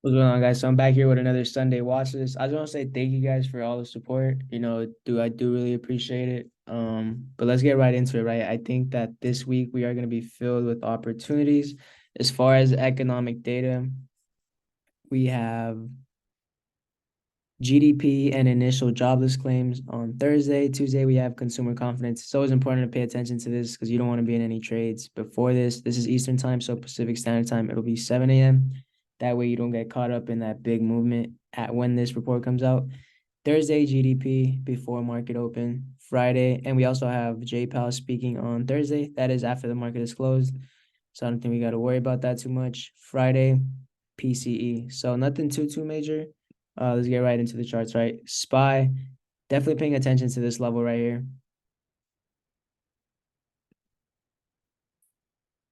What's going on, guys? So I'm back here with another Sunday watch list. I just want to say thank you guys for all the support. I do really appreciate it. But let's get right into it, right? I think that this week we are going to be filled with opportunities. As far as economic data, we have GDP and initial jobless claims on Thursday. Tuesday, we have consumer confidence. It's always important to pay attention to this because you don't want to be in any trades before this. This is Eastern time, so Pacific Standard Time, it'll be 7 a.m. That way you don't get caught up in that big movement at when this report comes out. Thursday, GDP before market open. Friday, and we also have JPAL speaking on Thursday. That is after the market is closed. So I don't think we got to worry about that too much. Friday, PCE. So nothing too major. Let's get right into the charts, right? SPY, definitely paying attention to this level right here.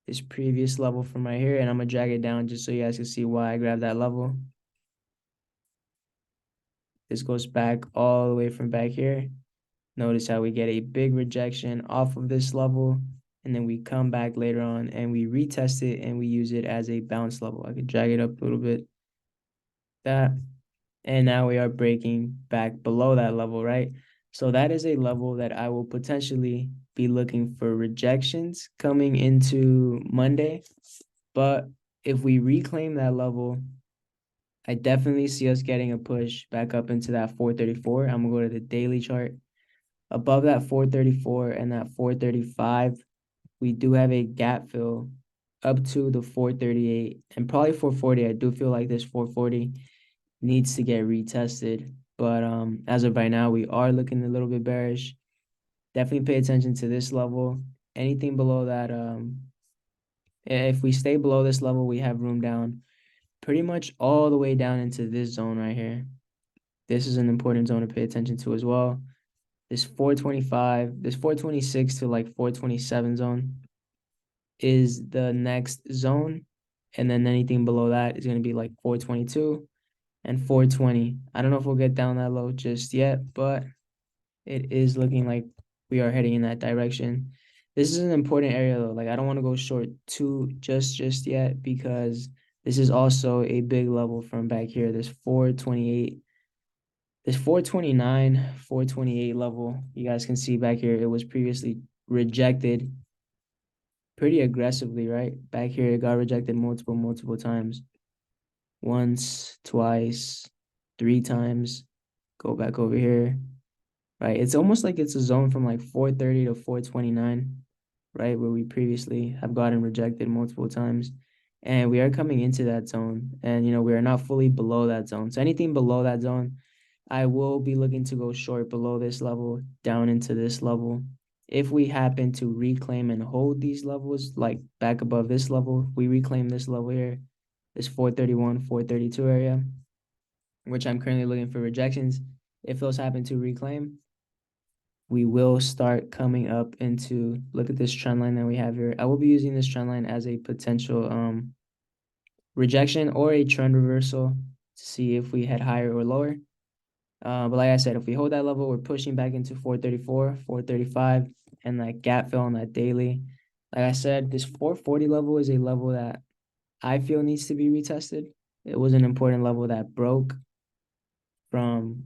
This previous level from right here, and I'm gonna drag it down just so you guys can see why I grabbed that level. This goes back all the way from back here. Notice how we get a big rejection off of this level, and then we come back later on and we retest it and we use it as a bounce level. I could drag it up a little bit. That. And now we are breaking back below that level, right? So that is a level that I will potentially be looking for rejections coming into Monday. But if we reclaim that level, I definitely see us getting a push back up into that 434. I'm gonna go to the daily chart. Above that 434 and that 435, we do have a gap fill up to the 438 and probably 440. I do feel like this 440 needs to get retested. But as of right now, we are looking a little bit bearish. Definitely pay attention to this level. Anything below that, if we stay below this level, we have room down pretty much all the way down into this zone right here. This is an important zone to pay attention to as well. This 425, this 426 to like 427 zone is the next zone. And then anything below that is going to be like 422 and 420. I don't know if we'll get down that low just yet, but it is looking like we are heading in that direction. This is an important area though. Like I don't want to go short too just yet because this is also a big level from back here. This 428, this 429, 428 level. You guys can see back here it was previously rejected pretty aggressively, right? Back here it got rejected multiple times. Once, twice, three times. Go back over here, right? It's almost like it's a zone from like 430 to 429, right? Where we previously have gotten rejected multiple times. And we are coming into that zone. And, we are not fully below that zone. So anything below that zone, I will be looking to go short below this level, down into this level. If we happen to reclaim and hold these levels, like back above this level, we reclaim this level here, this 431, 432 area, which I'm currently looking for rejections. If those happen to reclaim, we will start coming up into, look at this trend line that we have here. I will be using this trend line as a potential rejection or a trend reversal to see if we head higher or lower. But like I said, if we hold that level, we're pushing back into 434, 435, and that gap fill on that daily. Like I said, this 440 level is a level that I feel needs to be retested. It was an important level that broke from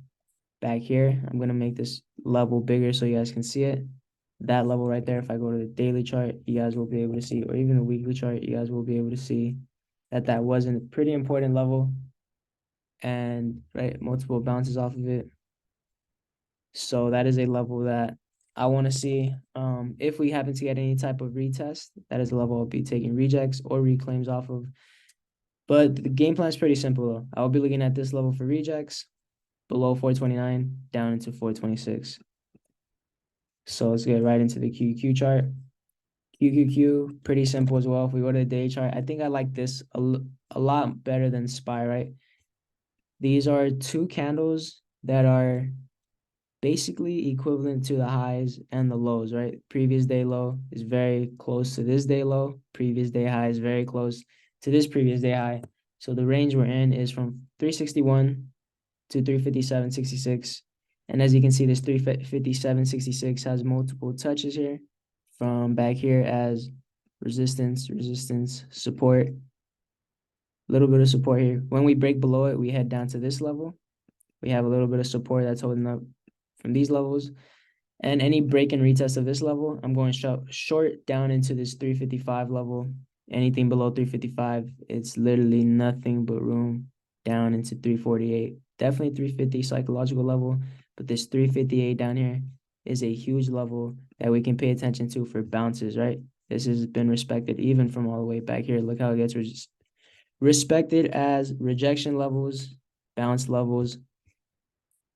back here. I'm going to make this level bigger so you guys can see it. That level right there, if I go to the daily chart, you guys will be able to see, or even the weekly chart, you guys will be able to see that that was a pretty important level and right, multiple bounces off of it. So that is a level that I want to see. If we happen to get any type of retest, that is a level I'll be taking rejects or reclaims off of. But the game plan is pretty simple though. I'll be looking at this level for rejects, below 429, down into 426. So let's get right into the QQQ chart. QQQ, pretty simple as well. If we go to the day chart, I think I like this a lot better than SPY, right? These are two candles that are basically equivalent to the highs and the lows, right? Previous day low is very close to this day low. Previous day high is very close to this previous day high. So the range we're in is from 361 to 357.66. And as you can see, this 357.66 has multiple touches here from back here as resistance, support. little bit of support here. When we break below it, we head down to this level. We have a little bit of support that's holding up from these levels. And any break and retest of this level, I'm going short down into this 355 level. Anything below 355, it's literally nothing but room down into 348. Definitely 350 psychological level, but this 358 down here is a huge level that we can pay attention to for bounces, right? This has been respected even from all the way back here. Look how it gets respected as rejection levels, bounce levels.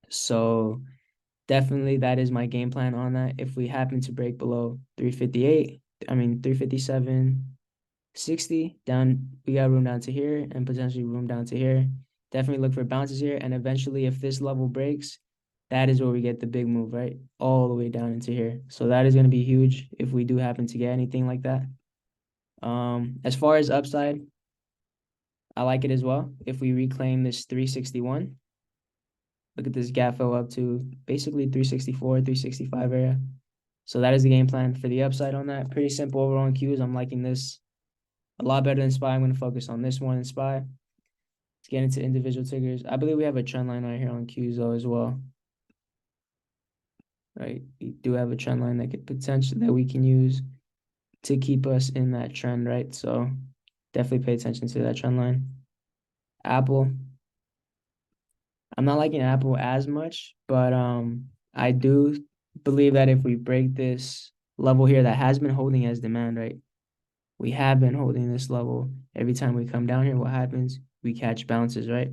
So definitely that is my game plan on that. If we happen to break below 358, 357, 60 down, we got room down to here and potentially room down to here. Definitely look for bounces here. And eventually, if this level breaks, that is where we get the big move, right? All the way down into here. So that is going to be huge if we do happen to get anything like that. As far as upside, I like it as well. If we reclaim this 361, look at this gap fill up to basically 364, 365 area. So that is the game plan for the upside on that. Pretty simple overall in Qs. I'm liking this a lot better than SPY. I'm going to focus on this one in SPY. Let's get into individual triggers. I believe we have a trend line right here on Qs though as well. Right, we do have a trend line that could potentially that we can use to keep us in that trend, right? So definitely pay attention to that trend line. Apple, I'm not liking Apple as much, but I do believe that if we break this level here that has been holding as demand, right? We have been holding this level. Every time we come down here, what happens? We catch bounces, right?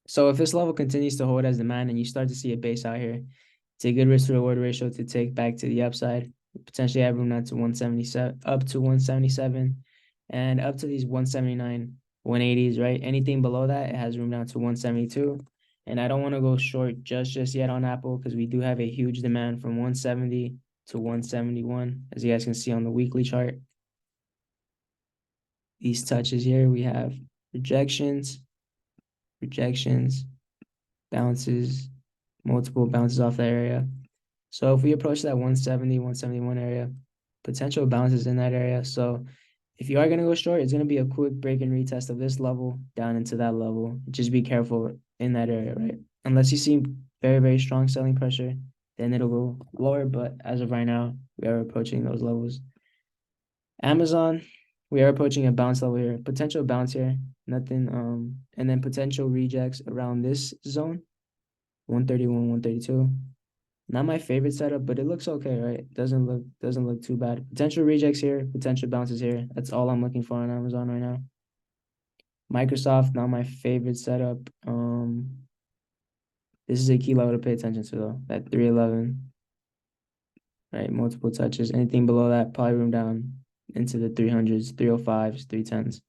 So if this level continues to hold as demand and you start to see a base out here, it's a good risk to reward ratio to take back to the upside. Potentially have room now to 177, up to 177, and up to these 179, 180s, right? Anything below that, it has room down to 172. And I don't want to go short just yet on Apple because we do have a huge demand from 170 to 171, as you guys can see on the weekly chart. These touches here, we have rejections, bounces, multiple bounces off that area. So if we approach that 170, 171 area, potential bounces in that area. So if you are going to go short, it's going to be a quick break and retest of this level down into that level. Just be careful in that area, right? Unless you see very, very strong selling pressure, then it'll go lower. But as of right now, we are approaching those levels. Amazon, we are approaching a bounce level here, potential bounce here, nothing, and then potential rejects around this zone, 131, 132. Not my favorite setup, but it looks okay, right? Doesn't look too bad. Potential rejects here, potential bounces here. That's all I'm looking for on Amazon right now. Microsoft, not my favorite setup. This is a key level to pay attention to though. That 311, right? Multiple touches. Anything below that, probably room down into the 300s, 305s, 310s.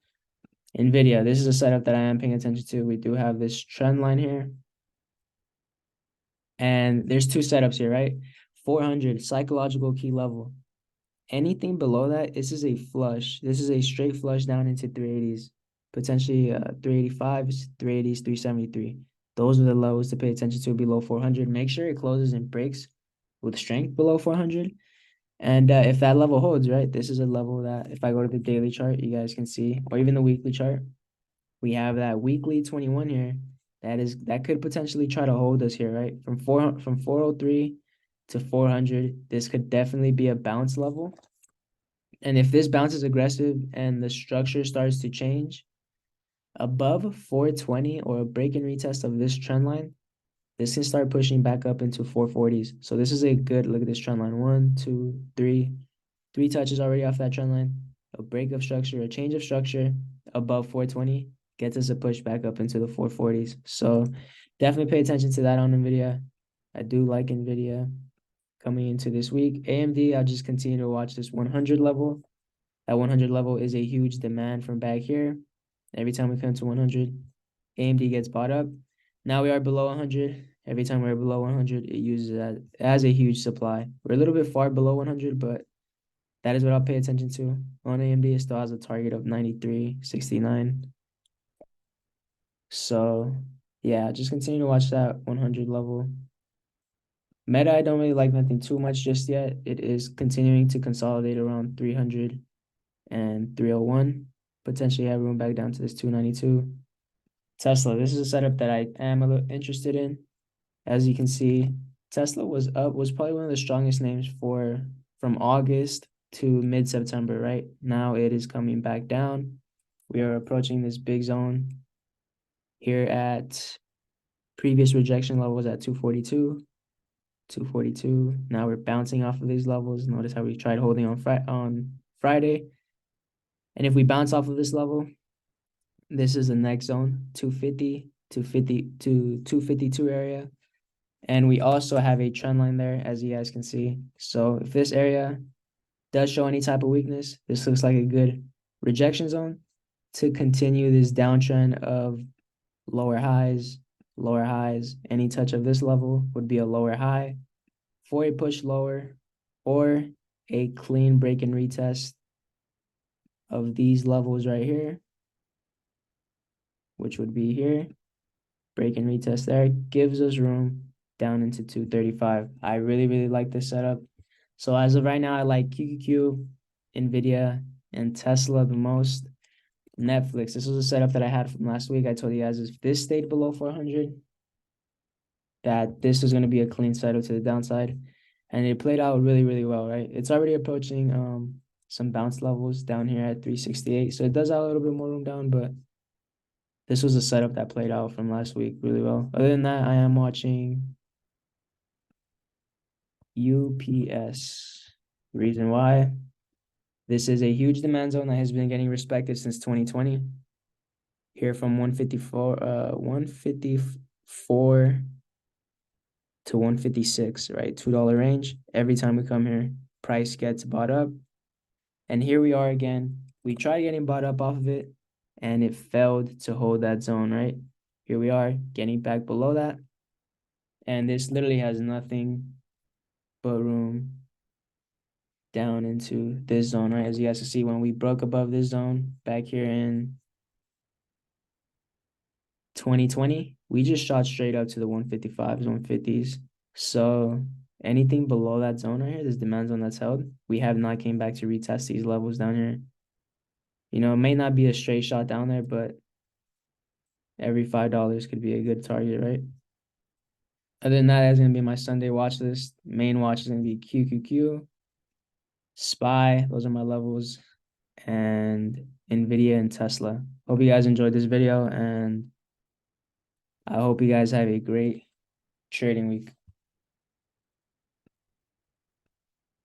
NVIDIA, this is a setup that I am paying attention to. We do have this trend line here. And there's two setups here, right? 400, psychological key level. Anything below that, this is a flush. This is a straight flush down into 380s, potentially 385s, 380s, 373. Those are the levels to pay attention to below 400. Make sure it closes and breaks with strength below 400. And if that level holds, right, this is a level that if I go to the daily chart, you guys can see, or even the weekly chart, we have that weekly 21 here. That could potentially try to hold us here, right? From 403 to 400, this could definitely be a bounce level. And if this bounce is aggressive and the structure starts to change above 420 or a break and retest of this trend line, this can start pushing back up into 440s. So this is a good look at this trend line. 1, 2, 3. 3 touches already off that trend line. A break of structure, a change of structure above 420 gets us a push back up into the 440s. So definitely pay attention to that on NVIDIA. I do like NVIDIA coming into this week. AMD, I'll just continue to watch this 100 level. That 100 level is a huge demand from back here. Every time we come to 100, AMD gets bought up. Now we are below 100. Every time we're below 100, it uses that as a huge supply. We're a little bit far below 100, but that is what I'll pay attention to. On AMD, it still has a target of 93.69. So, yeah, just continue to watch that 100 level. Meta, I don't really like nothing too much just yet. It is continuing to consolidate around 300 and 301. potentially have room back down to this 292. Tesla, this is a setup that I am a little interested in. As you can see, Tesla was up, was probably one of the strongest names for from August to mid-September, right? Now it is coming back down. We are approaching this big zone here at previous rejection levels at 242, 242. Now we're bouncing off of these levels. Notice how we tried holding on Friday. And if we bounce off of this level, this is the next zone, 250, 250 to 252 area. And we also have a trend line there, as you guys can see. So if this area does show any type of weakness, this looks like a good rejection zone to continue this downtrend of lower highs, lower highs. Any touch of this level would be a lower high for a push lower or a clean break and retest of these levels right here, which would be here. Break and retest there gives us room down into 235. I really, really like this setup. So as of right now, I like QQQ, NVIDIA, and Tesla the most. Netflix, this was a setup that I had from last week. I told you guys if this stayed below 400, that this was going to be a clean setup to the downside. And it played out really, really well, right? It's already approaching some bounce levels down here at 368. So it does have a little bit more room down, but this was a setup that played out from last week really well. Other than that, I am watching UPS. Reason why? This is a huge demand zone that has been getting respected since 2020. Here from 154 to 156, right? $2 range. Every time we come here, price gets bought up. And here we are again. We tried getting bought up off of it, and it failed to hold that zone, right? Here we are getting back below that. And this literally has nothing but room down into this zone, right? As you guys can see, when we broke above this zone back here in 2020, we just shot straight up to the 155s, 150s. So anything below that zone right here, this demand zone that's held, we have not came back to retest these levels down here. You know, it may not be a straight shot down there, but every $5 could be a good target, right? Other than that, that's going to be my Sunday watch list. Main watch is going to be QQQ, SPY. Those are my levels. And NVIDIA and Tesla. Hope you guys enjoyed this video, and I hope you guys have a great trading week.